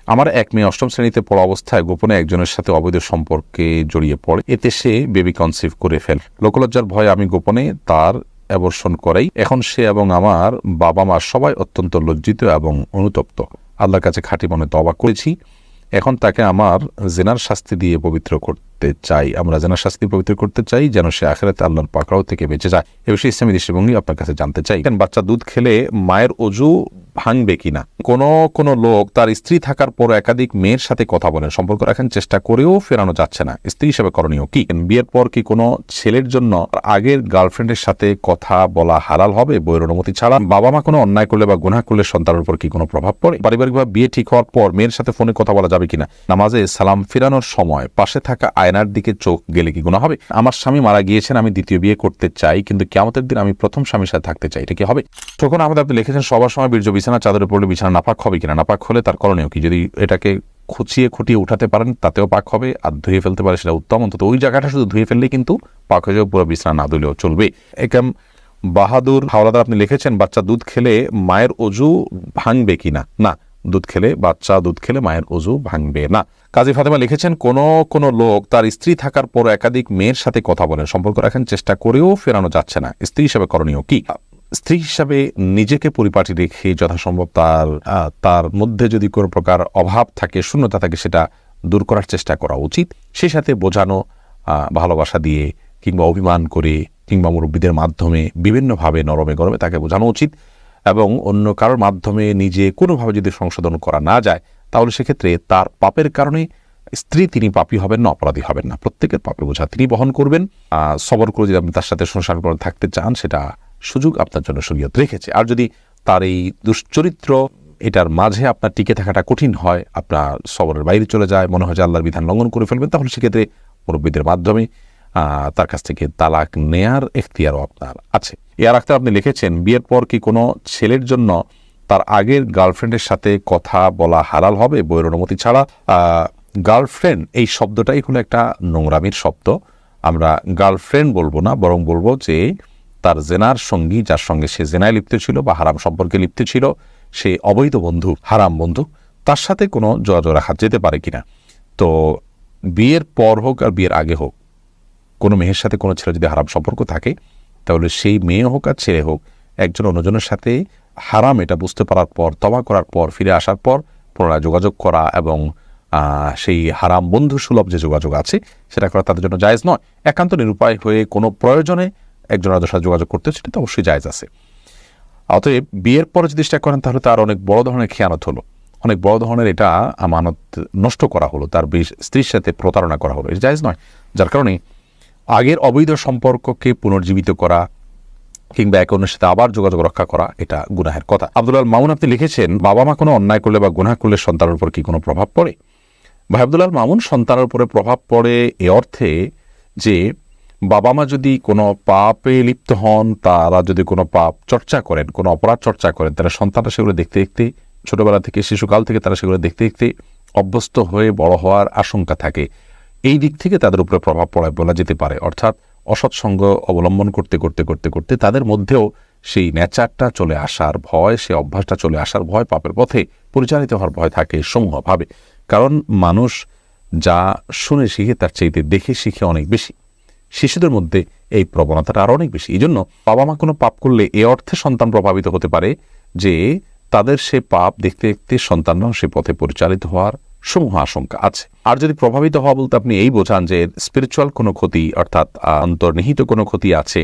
আমার এক মেয়ে অষ্টম শ্রেণীতে পড়া অবস্থায় গোপনে একজনের সাথে অবৈধ সম্পর্কে জড়িয়ে পড়ে। এতে সে বেবি কনসিভ করে ফেলে। লোকলজ্জার ভয়ে আমি গোপনে তার অ্যাবর্শন করাই। এখন সে এবং আমার বাবা মা সবাই অত্যন্ত লজ্জিত এবং অনুতপ্ত। আল্লাহর কাছে খাঁটি মনে তওবা করেছি। এখন তাকে আমার জেনার শাস্তি দিয়ে পবিত্র করতে চাই। আমরা জেনার শাস্তি পবিত্র করতে চাই যেন সে আখিরাতে আল্লাহর পাকড়াও থেকে বেঁচে যায়। এ বিষয়ে ইসলামী দৃষ্টিভঙ্গি আপনার কাছে জানতে চাই। বাচ্চা দুধ খেলে মায়ের অজু ভাঙবে কিনা? কোনো লোক তার স্ত্রী থাকার পর একাধিক মেয়ের সাথে কথা বলেন, সম্পর্ক রাখার চেষ্টা করেও ফেরানো যাচ্ছে না, স্ত্রী হিসেবে করণীয় কি? বিয়ের পর কি কোনো ছেলের জন্য আগের গার্লফ্রেন্ডের সাথে কথা বলা হালাল হবে বইয়ের অনুমতি ছাড়া? বাবা মা কোনো অন্যায় করলে বা গুনাহ করলে সন্তানের উপর কি কোনো প্রভাব পড়ে? পারিবারিকভাবে বিয়ে ঠিক হওয়ার পর মেয়ের সাথে ফোনে কথা বলা যাবে কিনা? নামাজে সালাম ফিরানোর সময় পাশে থাকা আয়নার দিকে চোখ গেলে কি গুনাহ হবে? আমার স্বামী মারা গিয়েছেন, আমি দ্বিতীয় বিয়ে করতে চাই, কিন্তু কিয়ামতের দিন আমি প্রথম স্বামীর সাথে থাকতে চাই, এটা কি হবে? তখন আমাদের আপনি লিখেছেন সবার সময় বীর্য বিছানা চাদরে পড়লে বিছানা নাপাক হবে কিনা? নাপাক হলে তার করণীয় কি? যদি এটাকে খুঁটিয়ে উঠাতে পারেন তাতেও পাক হবে, আর ধুয়ে ফেলতে পারে সেটা উত্তম। অন্তত ওই জায়গাটা শুধু ধুয়ে ফেললেই কিন্তু পাক হয়ে যাবে, পুরো বিছানা না ধুলেও চলবে। একাম বাহাদুর হাওলাদার আপনি লিখেছেন বাচ্চা দুধ খেলে মায়ের অজু ভাঙবে কিনা? না, বাচ্চা দুধ খেলে মায়ের অজু ভাঙবে না। কাজী ফাতেমা লিখেছেন কোনো লোক তার স্ত্রী থাকার পর একাধিক মেয়ের সাথে কথা বলেন, সম্পর্ক রাখার চেষ্টা করেও ফেরানো যাচ্ছে না, স্ত্রী হিসেবে করণীয় কি? স্ত্রী হিসাবে নিজেকে পরিপাটি রেখে যথাসম্ভব তার মধ্যে যদি কোনো প্রকার অভাব থাকে, শূন্যতা থাকে, সেটা দূর করার চেষ্টা করা উচিত। সেই সাথে বোঝানো, ভালোবাসা দিয়ে কিংবা অভিমান করে কিংবা মুরব্বীদের মাধ্যমে বিভিন্নভাবে নরমে গরমে তাকে বোঝানো উচিত। এবং অন্য কারোর মাধ্যমে নিজে কোনোভাবে যদি সংশোধন করা না যায়, তাহলে সেক্ষেত্রে তার পাপের কারণে স্ত্রী তিনি পাপী হবেন না, অপরাধী হবেন না। প্রত্যেকের পাপের বোঝা তিনি বহন করবেন। সবর করে যদি আপনি তার সাথে সংসার করে থাকতে চান, সেটা সুযোগ আপনার জন্য শরীয়ত রেখেছে। আর যদি তার এই দুশ্চরিত্র এটার মাঝে আপনার টিকে থাকাটা কঠিন হয়, আপনার সবরের বাইরে চলে যায়, মনে হয় যে আল্লাহর বিধান লঙ্ঘন করে ফেলবেন, তাহলে সেক্ষেত্রে মুরব্বীদের মাধ্যমে তার কাছ থেকে তালাক নেয়ার এখতিয়ারও আপনার আছে। এর আগে আপনি লিখেছেন বিয়ের পর কি কোনো ছেলের জন্য তার আগের গার্লফ্রেন্ডের সাথে কথা বলা হালাল হবে বইয়ের অনুমতি ছাড়া? গার্লফ্রেন্ড এই শব্দটাই হলো একটা নোংরামির শব্দ। আমরা গার্লফ্রেন্ড বলবো না, বরং বলবো যে তার জেনার সঙ্গী, যার সঙ্গে সে জেনায় লিপ্ত ছিল বা হারাম সম্পর্কে লিপ্ত ছিল, সে অবৈধ বন্ধু, হারাম বন্ধু, তার সাথে কোনো যোগাযোগ রাখা যেতে পারে কিনা? তো বিয়ের পর হোক আর বিয়ের আগে হোক, কোনো মেয়ের সাথে কোনো ছেলে যদি হারাম সম্পর্ক থাকে, তাহলে সেই মেয়ে হোক আর ছেলে হোক, একজন অন্যজনের সাথে হারাম এটা বুঝতে পারার পর, তওবা করার পর, ফিরে আসার পর পুনরায় যোগাযোগ করা এবং সেই হারাম বন্ধু সুলভ যে যোগাযোগ আছে সেটা করা তাদের জন্য জায়েজ নয়। একান্ত নিরুপায় হয়ে কোনো প্রয়োজনে একজন আরেকজনের সাথে যোগাযোগ করতে, সেটা তো অবশ্যই জায়েজ আছে। অতএব বিয়ের পরে যদি চেষ্টা করেন, তাহলে তার অনেক বড় ধরনের খেয়ানত হলো, অনেক বড় ধরনের এটা আমানত নষ্ট করা হলো, তার স্ত্রীর সাথে প্রতারণা করা হলো, এটা জায়েজ নয়। যার কারণে আগের অবৈধ সম্পর্ককে পুনর্জীবিত করা কিংবা একে অন্যের সাথে আবার যোগাযোগ রক্ষা করা, এটা গুনাহের কথা। আব্দুল মামুন আপনি লিখেছেন বাবা মা কোনো অন্যায় করলে বা গুনাহ করলে সন্তানের উপর কি কোনো প্রভাব পড়ে? ভাই আব্দুল মামুন, সন্তানের উপরে প্রভাব পড়ে এ অর্থে যে বাবা মা যদি কোনো পাপে লিপ্ত হন, তারা যদি কোনো পাপ চর্চা করেন, কোনো অপরাধ চর্চা করেন, তারা সন্তানরা সেগুলো দেখতে দেখতে, ছোটবেলা থেকে, শিশুকাল থেকে তারা সেগুলো দেখতে দেখতে অভ্যস্ত হয়ে বড় হওয়ার আশঙ্কা থাকে। এই দিক থেকে তাদের উপরে প্রভাব পড়ায় বলা যেতে পারে। অর্থাৎ অসৎসঙ্গ অবলম্বন করতে করতে করতে করতে তাদের মধ্যেও সেই নেচারটা চলে আসার ভয়, সেই অভ্যাসটা চলে আসার ভয়, পাপের পথে পরিচালিত হওয়ার ভয় থাকে সমূহভাবে। কারণ মানুষ যা শুনে শিখে তার চাইতে দেখে শিখে অনেক বেশি। শিশুদের মধ্যে এই প্রবণতাটা আরও অনেক বেশি। এই জন্য বাবা মা কোনো পাপ করলে এ অর্থে সন্তান প্রভাবিত হতে পারে যে তাদের সে পাপ দেখতে দেখতে সন্তানরাও সে পথে পরিচালিত হওয়ার সমূহ আশঙ্কা আছে। আর যদি প্রভাবিত হওয়া বলতে আপনি এই বোঝান যে স্পিরিচুয়াল কোনো ক্ষতি, অর্থাৎ অন্তর্নিহিত কোনো ক্ষতি আছে,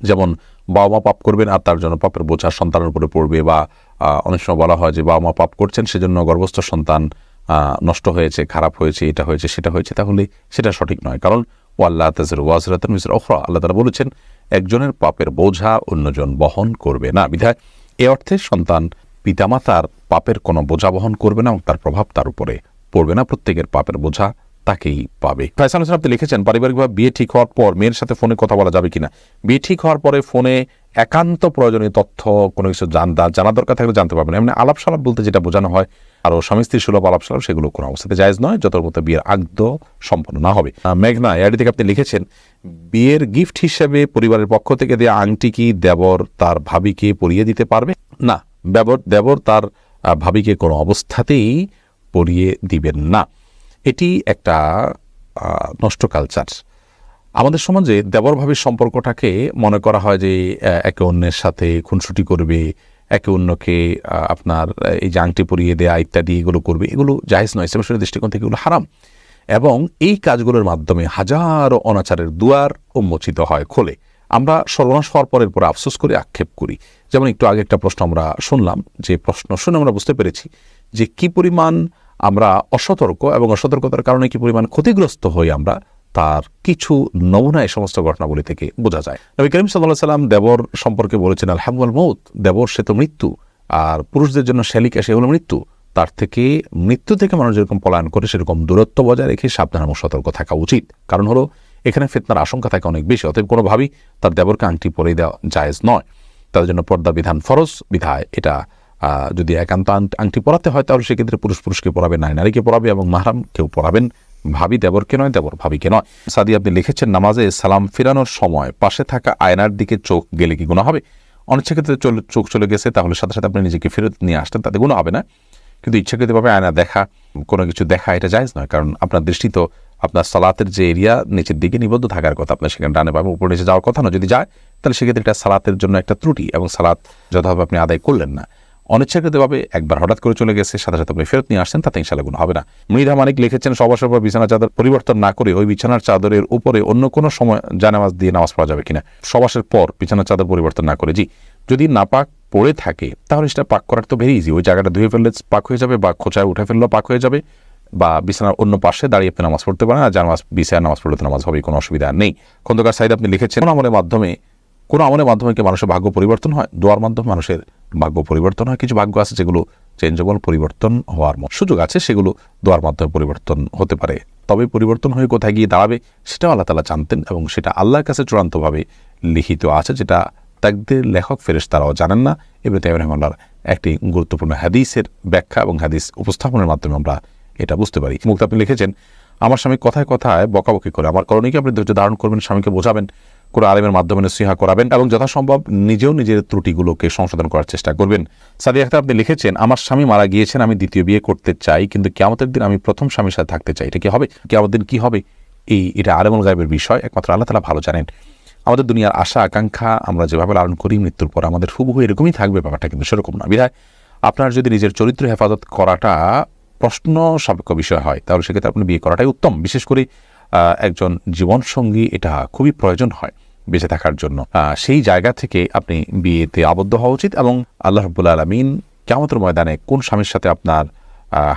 যেমন বাবা মা পাপ করবেন আর তার জন্য পাপের বোঝা সন্তানের উপরে পড়বে, বা অনেক সময় বলা হয় যে বাবা মা পাপ করছেন সেজন্য গর্ভস্থ সন্তান নষ্ট হয়েছে, খারাপ হয়েছে, এটা হয়েছে, সেটা হয়েছে, তাহলে সেটা সঠিক নয়। কারণ ওয়াল্লাহ তাযিরু ওয়াজিরাতুন বিজরি উখরা, আল্লাহ তাআলা বলেছেন একজনের পাপের বোঝা অন্যজন বহন করবে না। বিধায় এ অর্থে সন্তান পিতামাতার পাপের কোনো বোঝা বহন করবে না এবং তার প্রভাব তার উপরে পড়বে না, প্রত্যেকের পাপের বোঝা তাকেই পাবে। ফয়সাল হোসেন আপনি লিখেছেন পারিবারিকভাবে বিয়ে ঠিক হওয়ার পর মেয়ের সাথে ফোনে কথা বলা যাবে কিনা? বিয়ে ঠিক হওয়ার পরে ফোনে একান্ত প্রয়োজনীয় তথ্য কোনো কিছু জানা দরকার থাকলে জানতে পারবেন। এমনি আলাপ সালাপ বলতে যেটা বোঝানো হয় আরও স্বামী স্ত্রী সুলভ আলাপ সালাপ, সেগুলো কোনো অবস্থাতে জায়েজ নয় যতর মতো বিয়ের আগদ সম্পন্ন না হবে। মেঘনা এআডি থেকে আপনি লিখেছেন বিয়ের গিফট হিসেবে পরিবারের পক্ষ থেকে দেওয়া আংটি কি দেবর তার ভাবিকে পরিয়ে দিতে পারবে? না, দেবর তার ভাবিকে কোনো অবস্থাতেই পরিয়ে দিবেন না। এটি একটা নষ্ট কালচার। আমাদের সমাজে দেবর ভাবির সম্পর্কটাকে মনে করা হয় যে একে অন্যের সাথে খুনসুটি করবে, একে অন্যকে আপনার এই যে আংটি পরিয়ে দেয়া ইত্যাদি এগুলো করবে, এগুলো জায়েজ নয়। ইসলামের দৃষ্টিকোণ থেকে এগুলো হারাম, এবং এই কাজগুলোর মাধ্যমে হাজারো অনাচারের দুয়ার উন্মোচিত হয়, খোলে। আমরা সর্বনাশ হওয়ার পরের পরে আফসোস করে আক্ষেপ করি। যেমন একটু আগে একটা প্রশ্ন আমরা শুনলাম, যে প্রশ্ন শুনে আমরা বুঝতে পেরেছি যে কি পরিমাণ আমরা অসতর্ক, এবং অসতর্কতার কারণে কি পরিমাণ ক্ষতিগ্রস্ত হই আমরা, তার কিছু নমুনা এই সমস্ত ঘটনাবলী থেকে বোঝা যায়। নবী করিম সাল্লাল্লাহু আলাইহি ওয়াসাল্লাম দেবর সম্পর্কে বলেছেন, আল হাম ওয়াল মউত, দেবর সে তো মৃত্যু, আর পুরুষদের জন্য শ্যালিকা সে হলো মৃত্যু। তার থেকে, মৃত্যু থেকে মানুষ যেরকম পলায়ন করে সেরকম দূরত্ব বজায় রেখে সাবধান এবং সতর্ক থাকা উচিত। কারণ হলো এখানে ফিতনার আশঙ্কা থাকে অনেক বেশি। অতএব কোনোভাবেই তার দেবরকে আংটি পরে দেওয়া জায়েজ নয়। তাদের জন্য পর্দা বিধান ফরজ বিধায় এটা যদি একান্ত আংটি পরাতে হয় তাহলে সেক্ষেত্রে পুরুষকে পরাবে, নারীকে পরাবে, এবং মাহরাম কেউ পরাবেন, ভাবি দেবরকে নয়, দেবর ভাবিকে নয়। সাদি আপনি লিখেছেন, নামাজে সালাম ফেরানোর সময় পাশে থাকা আয়নার দিকে চোখ গেলে কি গুনাহ হবে? অনিচ্ছাকৃত চোখ চলে গেছে, তাহলে সাথে সাথে আপনি নিজেকে ফেরত নিয়ে আসতেন, তাতে গুনাহ হবে না। কিন্তু ইচ্ছাকৃতভাবে আয়না দেখা, কোনো কিছু দেখা, এটা জায়েজ নয়। কারণ আপনার দৃষ্টি তো আপনার সালাতের যে এরিয়া নিচের দিকে নিবদ্ধ থাকার কথা, আপনার সেখানে ডানে বামে উপর নিচে যাওয়ার কথা না। যদি যায় তাহলে সেক্ষেত্রে এটা সালাতের জন্য একটা ত্রুটি, এবং সালাত যথাভাবে আপনি আদায় করলেন না। অনিচ্ছাকৃতভাবে একবার হঠাৎ করে চলে গেছে, সাথে সাথে আপনি ফেরত নিয়ে আসছেন, তাতে ইনশাআল্লাহ গুনাহ হবে না। মৃধা মানিক লিখেছেন, সবার পর বিছানার চাদর পরিবর্তন না করে ওই বিছানার চাদরের উপরে অন্য কোনো সময় জানামাজ দিয়ে নামাজ পড়া যাবে কিনা? সবাসের পর বিছানার চাদর পরিবর্তন না করে, জি। যদি নাপাক পড়ে থাকে তাহলে সেটা পাক করার তো ভেরি ইজি। ওই জায়গাটা ধুয়ে ফেললে পাক হয়ে যাবে, বা খোঁচায় উঠে ফেললেও পাক হয়ে যাবে, বা বিছানার অন্য পাশে দাঁড়িয়ে আপনি নামাজ পড়তে পারেন। আর জানামাজ বিছানায় নামাজ পড়লে তো নামাজ হবে, কোনো অসুবিধা নেই। খন্দকার সাইদ আপনি লিখেছেন, কোন আমলের মাধ্যমে কি মানুষের ভাগ্য পরিবর্তন হয়? দোয়ার মাধ্যমে মানুষের ভাগ্য পরিবর্তন হয়। কিছু ভাগ্য আছে যেগুলো চেঞ্জেবল, পরিবর্তন হওয়ার সুযোগ আছে, সেগুলো দোয়ার মাধ্যমে পরিবর্তন হতে পারে। তবে পরিবর্তন হয়ে কোথায় গিয়ে দাঁড়াবে সেটাও আল্লাহ তাআলা জানতেন, এবং সেটা আল্লাহর কাছে চূড়ান্তভাবে লিখিত আছে, যেটা তাকদীর লেখক ফেরেশতারাও জানেন না। ইবনে তাইমিয়া রাহিমাহুল্লাহর একটি গুরুত্বপূর্ণ হাদিসের ব্যাখ্যা এবং হাদিস উপস্থাপনের মাধ্যমে আমরা এটা বুঝতে পারি। মুক্ত আপনি লিখেছেন, আমার স্বামী কথায় কথায় বকাবকি করে, আমার করণীয় কি? আপনি ধৈর্য ধারণ করবেন, স্বামীকে বোঝাবেন, কোনো আলেমের মাধ্যমে নসিহা করাবেন, এবং যথাসম্ভব নিজেও নিজের ত্রুটিগুলোকে সংশোধন করার চেষ্টা করবেন। সাদিয়া আখতার আপনি লিখেছেন, আমার স্বামী মারা গিয়েছেন, আমি দ্বিতীয় বিয়ে করতে চাই, কিন্তু কিয়ামতের দিন আমি প্রথম স্বামীর সাথে থাকতে চাই, এটা কি হবে? কিয়ামতের দিন কি হবে? এটা আলেমুল গায়বের বিষয়, একমাত্র আল্লাহ তাআলা ভালো জানেন। আমাদের দুনিয়ার আশা আকাঙ্ক্ষা আমরা যেভাবে লালন করি, মৃত্যুর পর আমাদের হুবহু এরকমই থাকবে, ব্যাপারটা কিন্তু সেরকম না। বিধায় আপনার যদি নিজের চরিত্র হেফাজত করাটা প্রশ্ন সাপেক্ষ বিষয় হয়, তাহলে সেক্ষেত্রে আপনি বিয়ে করাটাই উত্তম। বিশেষ করে একজন জীবনসঙ্গী এটা খুবই প্রয়োজন হয় বেঁচে থাকার জন্য। সেই জায়গা থেকে আপনি বিয়েতে আবদ্ধ হওয়া উচিত, এবং আল্লাহ রাব্বুল আলামিন কিয়ামতের ময়দানে কোন স্বামীর সাথে আপনার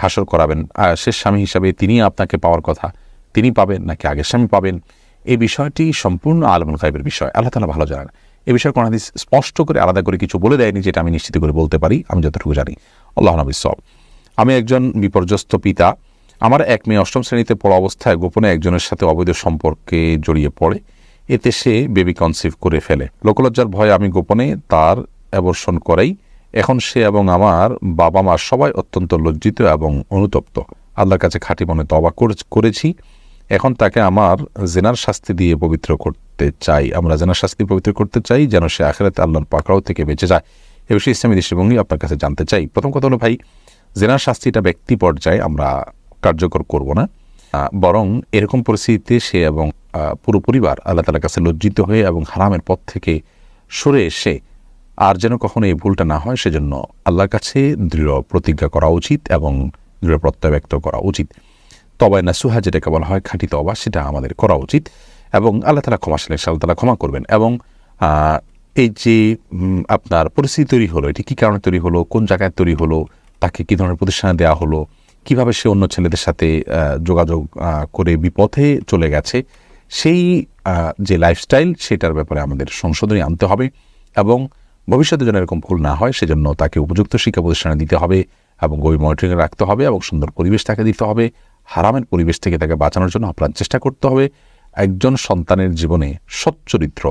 হাসর করাবেন, শেষ স্বামী হিসাবে তিনি আপনাকে পাওয়ার কথা, তিনি পাবেন নাকি আগের স্বামী পাবেন, এই বিষয়টি সম্পূর্ণ আলেমুল গায়বের বিষয়, আল্লাহ তাআলা ভালো জানেন। এই বিষয়ে কোন হাদিস স্পষ্ট করে আলাদা করে কিছু বলে দেয়নি, যেটা আমি নিশ্চিত করে বলতে পারি, আমি যতটুকু জানি। আল্লাহু বিসওয়াব। আমি একজন বিপর্যস্ত পিতা। আমার এক মেয়ে অষ্টম শ্রেণীতে পড়া অবস্থায় গোপনে একজনের সাথে অবৈধ সম্পর্কে জড়িয়ে পড়ে, এতে সে বেবি কনসিভ করে ফেলে। লোকলজ্জার ভয়ে আমি গোপনে তার অ্যাবর্শন করাই। এখন সে এবং আমার বাবা মা সবাই অত্যন্ত লজ্জিত এবং অনুতপ্ত। আল্লাহর কাছে খাঁটি মনে তওবা করেছি। এখন তাকে আমার জিনার শাস্তি দিয়ে পবিত্র করতে চাই। আমরা জিনার শাস্তি পবিত্র করতে চাই, যেন সে আখিরাতে আল্লাহর পাকড়াও থেকে বেঁচে যায়। এ বিষয়ে ইসলামী দৃষ্টিভঙ্গি আপনার কাছে জানতে চাই। প্রথম কথা হলো ভাই, জিনার শাস্তিটা ব্যক্তি পর্যায়ে আমরা কার্যকর করব না, বরং এরকম পরিস্থিতিতে সে এবং পুরো পরিবার আল্লাহ তাআলার কাছে লজ্জিত হয়ে এবং হারামের পথ থেকে সরে এসে আর যেন কখনো এই ভুলটা না হয় সেজন্য আল্লাহর কাছে দৃঢ় প্রতিজ্ঞা করা উচিত এবং দৃঢ় প্রত্যয় ব্যক্ত করা উচিত। তওবা নাসুহা যেটাকে বলা হয়, খাঁটি তওবা, সেটা আমাদের করা উচিত, এবং আল্লাহ তাআলা ক্ষমাশীল, আল্লাহ তাআলা ক্ষমা করবেন। এবং এই যে আপনার পরিস্থিতি তৈরি হলো, এটি কী কারণে তৈরি হলো, কোন জায়গায় তৈরি হলো, তাকে কী ধরনের প্রতিষ্ঠানে দেওয়া হলো, কিভাবে সে অন্য ছেলেদের সাথে যোগাযোগ করে বিপথে চলে গেছে, সেই যে লাইফস্টাইল, সেটার ব্যাপারে আমাদের সংশোধনী আনতে হবে, এবং ভবিষ্যতে যেন এরকম ভুল না হয় সেজন্য তাকে উপযুক্ত শিক্ষা প্রতিষ্ঠানে দিতে হবে, এবং গভীর মনিটরিংয়ে রাখতে হবে, এবং সুন্দর পরিবেশ তাকে দিতে হবে। হারামের পরিবেশ থেকে তাকে বাঁচানোর জন্য আপ্রাণ চেষ্টা করতে হবে। একজন সন্তানের জীবনে সচ্চরিত্র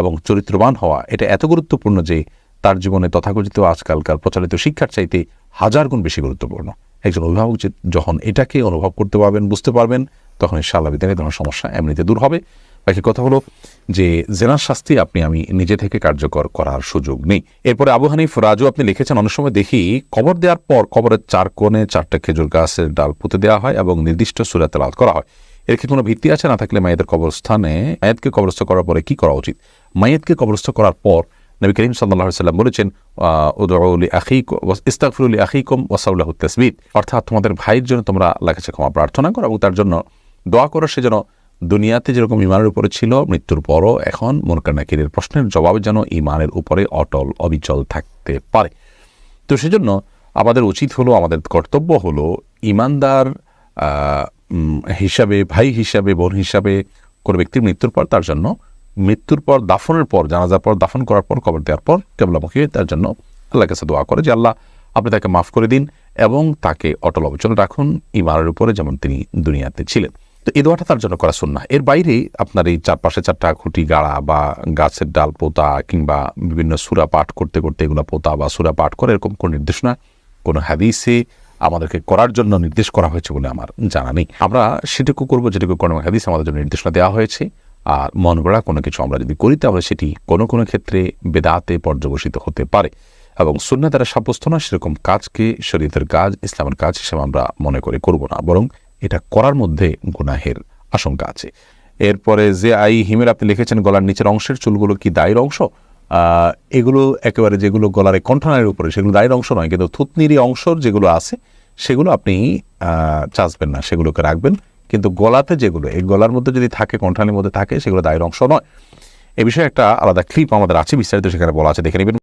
এবং চরিত্রবান হওয়া এটা এত গুরুত্বপূর্ণ যে তার জীবনে তথাকথিত আজকালকার প্রচলিত শিক্ষার চাইতে 1000 গুণ বেশি গুরুত্বপূর্ণ। একজন অভিভাবক যখন এটাকে অনুভব করতে পারবেন, বুঝতে পারবেন, তখন ইনশাআল্লাহ বিদ্যালয়ে কোনো সমস্যা এমনিতে দূর হবে। বাকি কথা হলো যে জেনার শাস্তি আমি নিজে থেকে কার্যকর করার সুযোগ নেই। এরপরে আবু হানিফ রাজু আপনি লিখেছেন, অনেক সময় দেখি কবর দেওয়ার পর কবরের 4 কোণে 4টা খেজুর গাছের ডাল পুঁতে দেওয়া হয় এবং নির্দিষ্ট সূরা তেলাওয়াত করা হয়। এর কি কোনো ভিত্তি আছে? না থাকলে মাইয়াতের কবরস্থানে মাইয়াতকে কবরস্থ করার পরে কি করা উচিত? মাইয়াতকে কবরস্থ করার পর নবী করিম সাল্লাল্লাহু আলাইহি ওয়াসাল্লাম বলেছেন, উদউ লিআখিকুম ইস্তাগফিরু লিআখিকুম ওয়াসাউ লাহু তাসবীত, অর্থাৎ তোমাদের ভাইয়ের জন্য তোমরা আল্লাহর কাছে ক্ষমা প্রার্থনা করো এবং তার জন্য দোয়া করো, সে যেন দুনিয়াতে যেরকম ঈমানের উপরে ছিল মৃত্যুর পরও এখন মুনকার নাকিরের প্রশ্নের জবাবে যেন ঈমানের উপরে অটল অবিচল থাকতে পারে। তো সেজন্য আমাদের উচিত হলো, আমাদের কর্তব্য হলো ঈমানদার হিসাবে, ভাই হিসাবে, বোন হিসাবে কোনো ব্যক্তির মৃত্যুর পর তার জন্য, মৃত্যুর পর দাফনের পর, জানাজার পর, দাফন করার পর, কবর দেওয়ার পর কিবলামুখী তার জন্য আল্লাহর কাছে দোয়া করে যে আল্লাহ আপনি তাকে মাফ করে দিন এবং তাকে অটল অবিচল রাখুন ঈমানের উপরে যেমন তিনি দুনিয়াতে ছিলেন। তো এই দোয়াটা তার জন্য করা সুন্নাহ। এর বাইরে আপনার এই চারপাশে 4টা খুঁটি গাড়া বা গাছের ডাল পোতা কিংবা বিভিন্ন সূরা পাঠ করতে করতে এগুলো পোতা বা সূরা পাঠ করে এরকম কোনো নির্দেশনা কোনো হাদিসে আমাদেরকে করার জন্য নির্দেশ করা হয়েছে বলে আমার জানা নেই। আমরা সেটুকু করবো যেটুকু কোনো হাদিস আমাদের জন্য নির্দেশনা দেওয়া হয়েছে। আর মন গড়া কোনো কিছু আমরা যদি করি তাহলে সেটি কোনো কোনো ক্ষেত্রে বেদাতে পর্যবসিত হতে পারে এবং সুন্নাহ দ্বারা সাব্যস্ত না সেরকম কাজকে শরীয়তের কাজ, ইসলামের কাজ হিসেবে আমরা মনে করে করব না, বরং এটা করার মধ্যে গুনাহের আশঙ্কা আছে। এরপরে যে হিমের আপনি লিখেছেন, গলার নিচের অংশের চুলগুলো কি দায়ের অংশ? এগুলো একেবারে যেগুলো গলার কণ্ঠনালীর উপরে সেগুলো দায়ের অংশ নয়, কিন্তু থুতনিরই অংশর যেগুলো আছে সেগুলো আপনি চাচবেন না, সেগুলোকে রাখবেন। কিন্তু গলাতে যেগুলো, এই গলার মধ্যে যদি থাকে, কণ্ঠনালীর মধ্যে থাকে, সেগুলো দায়ের অংশ নয়। এ বিষয়ে একটা আলাদা ক্লিপ আমাদের আছে, বিস্তারিত সেখানে বলা আছে, দেখে নেবেন।